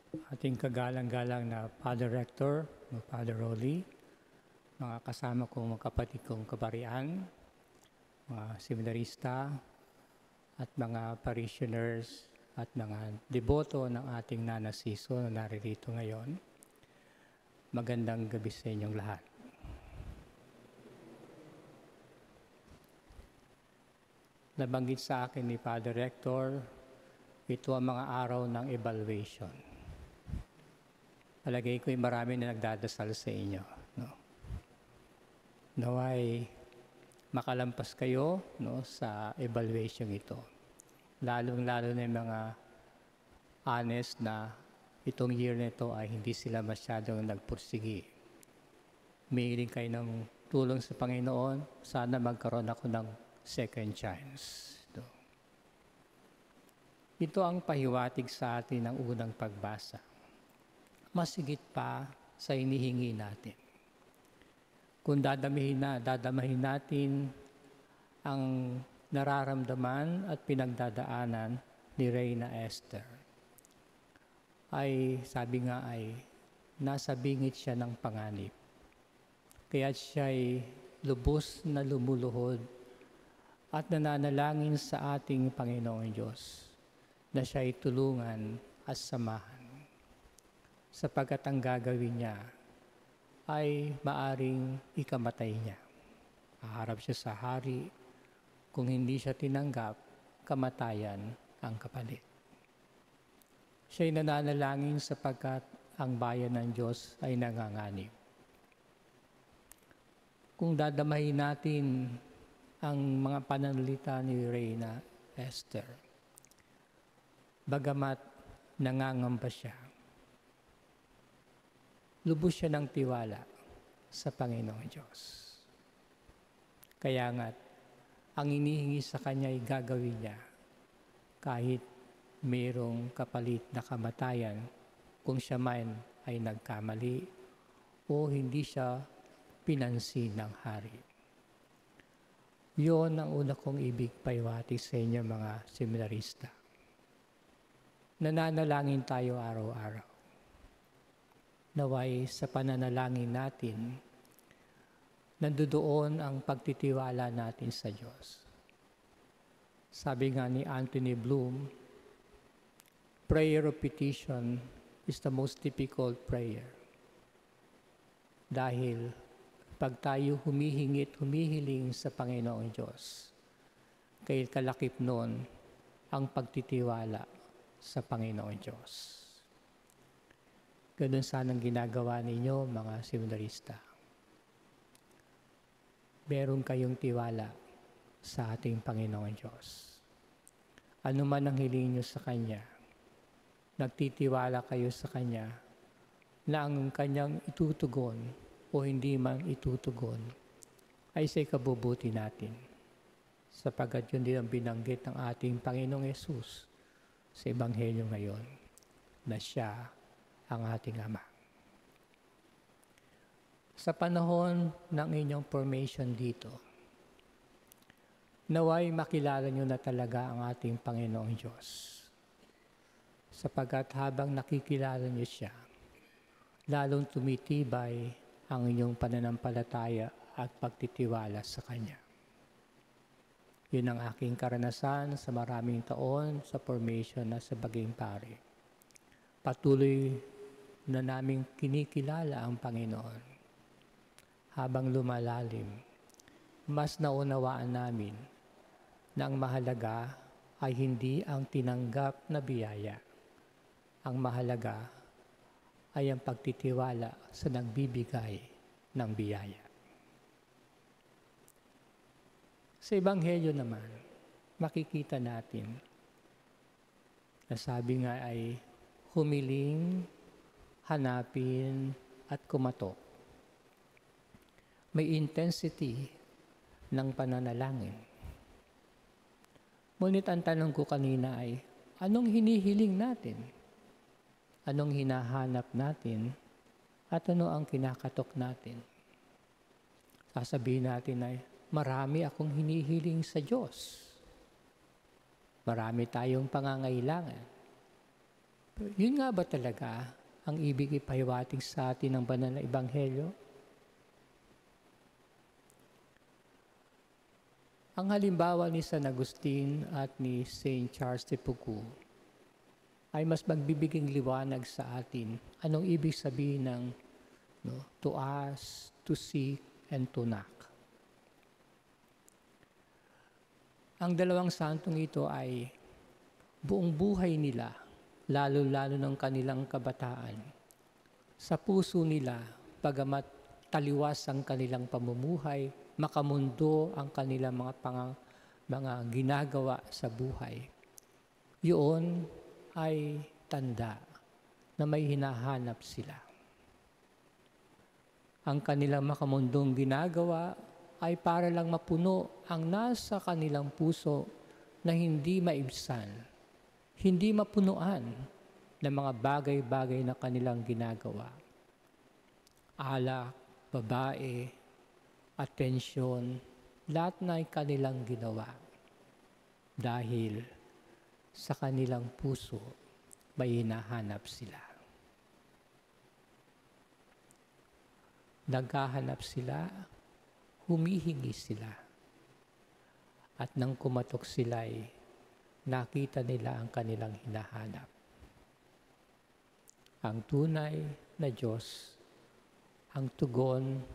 ating kagalang-galang na Father Rector, Father Rolly, mga kasama kong mga kapatid kong kabarian, mga seminarista, at mga parishioners at mga deboto ng ating Nana Siso na naririto ngayon. Magandang gabi sa inyong lahat. Nabanggit sa akin ni Father Rector, ito ang mga araw ng evaluation. Palagay ko'y marami na nagdadasal sa inyo. Naway makalampas kayo sa evaluation ito. Lalong-lalo na yung mga honest na itong year na ito ay hindi sila masyadong nagpursigi. Humihiling kayo ng tulong sa Panginoon. Sana magkaroon ako ng second chance. Ito ang pahiwatig sa atin ng unang pagbasa. Masigit pa sa hinihingi natin. Kung dadamahin natin ang nararamdaman at pinagdadaanan ni Reyna Esther, ay sabi nga ay nasa bingit siya ng panganib. Kaya siya'y lubos na lumuluhod at nananalangin sa ating Panginoong Diyos na siya'y tulungan at samahan. Sapagkat ang gagawin niya ay maaring ikamatay niya. Haharap siya sa hari. Kung hindi siya tinanggap, kamatayan ang kapalit. Siya'y nananalangin sapagkat ang bayan ng Diyos ay nanganganib. Kung dadamahin natin ang mga pananalita ni Reyna Esther, bagamat nangangamba siya, lubos siya ng tiwala sa Panginoong Diyos. Kaya nga't ang inihingi sa kanya ay gagawin niya kahit mayroong kapalit na kamatayan kung siya man ay nagkamali o hindi siya pinansin ng hari. Yun ang una kong ibig paiwatig sa inyo mga seminarista. Nananalangin tayo araw-araw. Naway sa pananalangin natin, nandoon ang pagtitiwala natin sa Diyos. Sabi nga ni Anthony Bloom, prayer of petition is the most difficult prayer. Dahil pag tayo humihiling sa Panginoong Diyos, kay kalakip noon ang pagtitiwala sa Panginoong Diyos. Ganun sanang ginagawa ninyo, mga seminarista. Meron kayong tiwala sa ating Panginoong Diyos. Ano man ang hiling nyo sa Kanya, nagtitiwala kayo sa Kanya na ang Kanyang itutugon o hindi man itutugon ay sa ikabubuti natin. Sapagkat yun din ang binanggit ng ating Panginoong Yesus sa Ebanghelyo ngayon, na siya ang ating Ama. Sa panahon ng inyong formation dito, naway makilala nyo na talaga ang ating Panginoong Diyos. Sapagkat habang nakikilala nyo siya, lalong tumitibay ang inyong pananampalataya at pagtitiwala sa Kanya. Yun ang aking karanasan sa maraming taon sa formation na sa Baging Pari. Patuloy na naming kinikilala ang Panginoon. Habang lumalalim, mas naunawaan namin na ang mahalaga ay hindi ang tinanggap na biyaya. Ang mahalaga ay ang pagtitiwala sa nagbibigay ng biyaya. Sa Ebanghelyo naman, makikita natin na sabi nga ay humiling, hanapin, at kumatok. May intensity ng pananalangin. Ngunit ang tanong ko kanina ay, anong hinihiling natin? Anong hinahanap natin? At ano ang kinakatok natin? Sasabihin natin ay, marami akong hinihiling sa Diyos. Marami tayong pangangailangan. Yun nga ba talaga ang ibig ipahiwatig sa atin ng banal na ebanghelyo? Ang halimbawa ni San Agustin at ni Saint Charles de Foucault ay mas magbibiging liwanag sa atin anong ibig sabihin ng to ask, to seek, and to knock. Ang dalawang santong ito ay buong buhay nila, lalo-lalo ng kanilang kabataan. Sa puso nila, bagamat taliwas ang kanilang pamumuhay, makamundo ang kanilang mga ginagawa sa buhay. Yun ay tanda na may hinahanap sila. Ang kanilang makamundong ginagawa ay para lang mapuno ang nasa kanilang puso na hindi maibsan, hindi mapunuan ng mga bagay-bagay na kanilang ginagawa. Alak, babae, atensyon, lahat na ay kanilang ginawa. Dahil sa kanilang puso, may hinahanap sila. Naghahanap sila, humihingi sila. At nang kumatok sila'y nakita nila ang kanilang hinahanap. Ang tunay na Diyos, ang tugon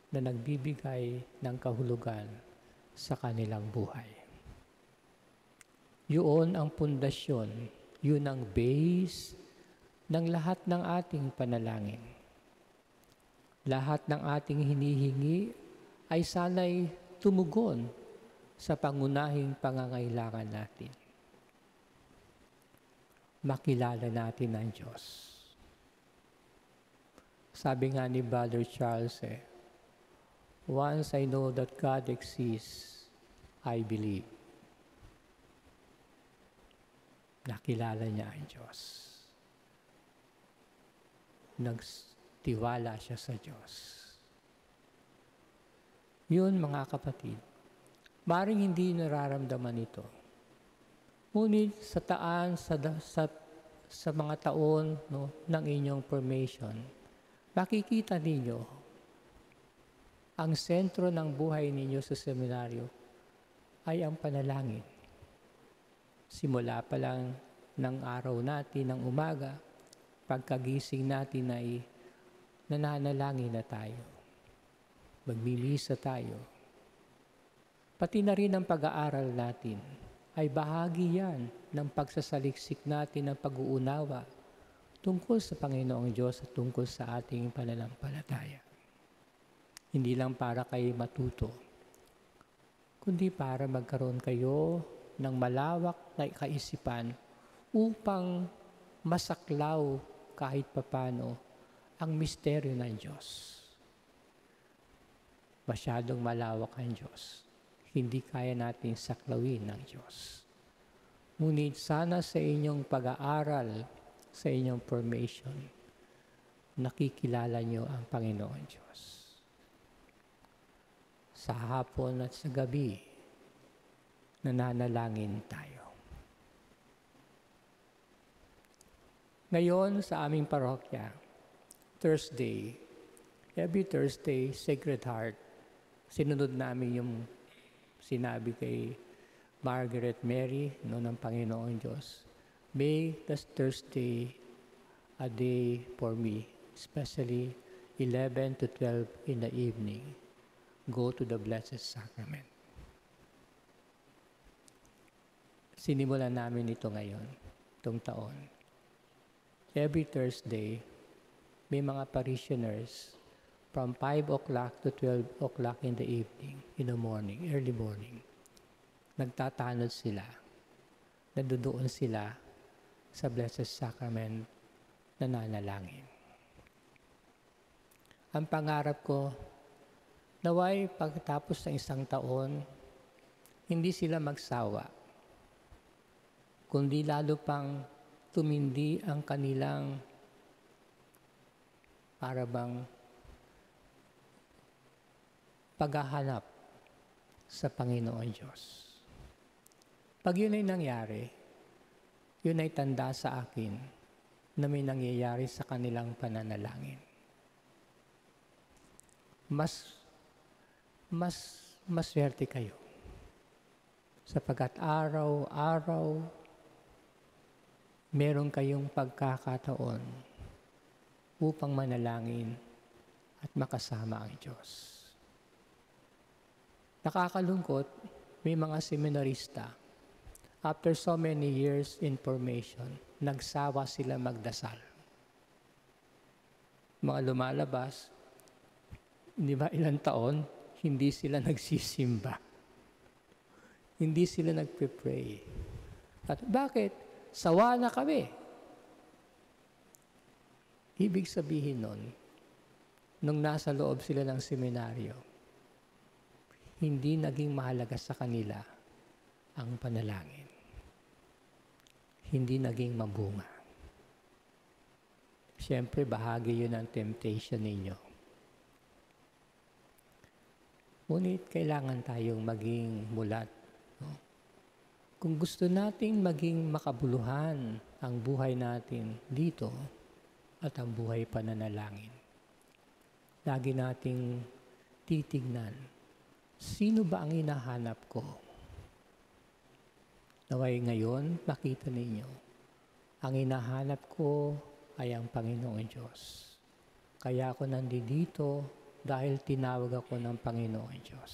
na nagbibigay ng kahulugan sa kanilang buhay. Yun ang pundasyon, yun ang base ng lahat ng ating panalangin. Lahat ng ating hinihingi ay sana'y tumugon sa pangunahing pangangailangan natin. Makilala natin ang Diyos. Sabi nga ni Brother Charles, once I know that God exists, I believe. Nakilala niya ang Diyos. Nagtiwala siya sa Diyos. Yun, mga kapatid, maring hindi nararamdaman ito. Ngunit sa mga taon ng inyong formation, makikita ninyo ang sentro ng buhay ninyo sa seminaryo ay ang panalangin. Simula pa lang ng araw natin, ng umaga, pagkagising natin ay nananalangin na tayo. Magmimisa tayo. Pati na rin ang pag-aaral natin ay bahagi yan ng pagsasaliksik natin ng pag-uunawa tungkol sa Panginoong Diyos at tungkol sa ating pananampalataya. Hindi lang para kayo matuto, kundi para magkaroon kayo ng malawak na kaisipan upang masaklaw kahit papano ang misteryo ng Diyos. Masyadong malawak ang Diyos. Hindi kaya natin saklawin ng Diyos. Ngunit sana sa inyong pag-aaral, sa inyong formation, nakikilala nyo ang Panginoon Diyos. Sa hapon at sa gabi, nananalangin tayo. Ngayon sa aming parokya, Thursday, every Thursday, Sacred Heart, sinunod namin yung sinabi kay Margaret Mary ng Panginoong Diyos. Make this Thursday a day for me, especially 11 to 12 in the evening. Go to the Blessed Sacrament. Sinimulan namin ito ngayon, itong taon. Every Thursday, may mga parishioners from 5 o'clock to 12 o'clock in the evening, in the morning, early morning. Nagtatanod sila. Nandoon sila sa Blessed Sacrament nananalangin. Ang pangarap ko, naway pagkatapos ng isang taon, hindi sila magsawa, kundi lalo pang tumindi ang kanilang para bang paghahanap sa Panginoon Diyos. Pag yun ay nangyari, yun ay tanda sa akin na may nangyayari sa kanilang pananalangin. Maswerte kayo. Sapagkat araw-araw, meron kayong pagkakataon upang manalangin at makasama ang Diyos. Nakakalungkot, may mga seminarista, after so many years in formation, nagsawa sila magdasal. Mga lumalabas, di ba ilang taon, hindi sila nagsisimba. Hindi sila nagpe-pray. At bakit? Sawa na kami. Ibig sabihin nun, nung nasa loob sila ng seminaryo, hindi naging mahalaga sa kanila ang panalangin. Hindi naging mabunga. Siyempre, bahagi yun ng temptation ninyo. Ngunit kailangan tayong maging mulat. No? Kung gusto nating maging makabuluhan ang buhay natin dito at ang buhay pananalangin, lagi nating titignan, sino ba ang hinahanap ko? Naway ngayon, makita ninyo, ang hinahanap ko ay ang Panginoong Diyos. Kaya ako nandito dahil tinawag ako ng Panginoong Diyos.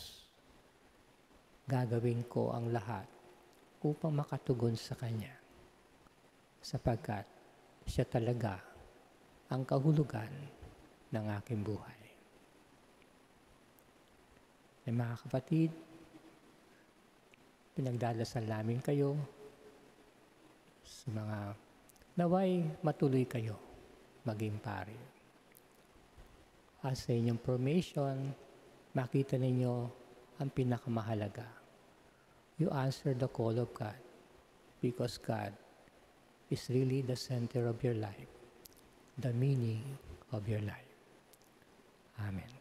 Gagawin ko ang lahat upang makatugon sa Kanya, sapagkat siya talaga ang kahulugan ng aking buhay. Mga kapatid, pinagdadasal namin kayo sa mga naway matuloy kayo maging pari. At sa inyong formation, makita ninyo ang pinakamahalaga. You answer the call of God because God is really the center of your life, the meaning of your life. Amen.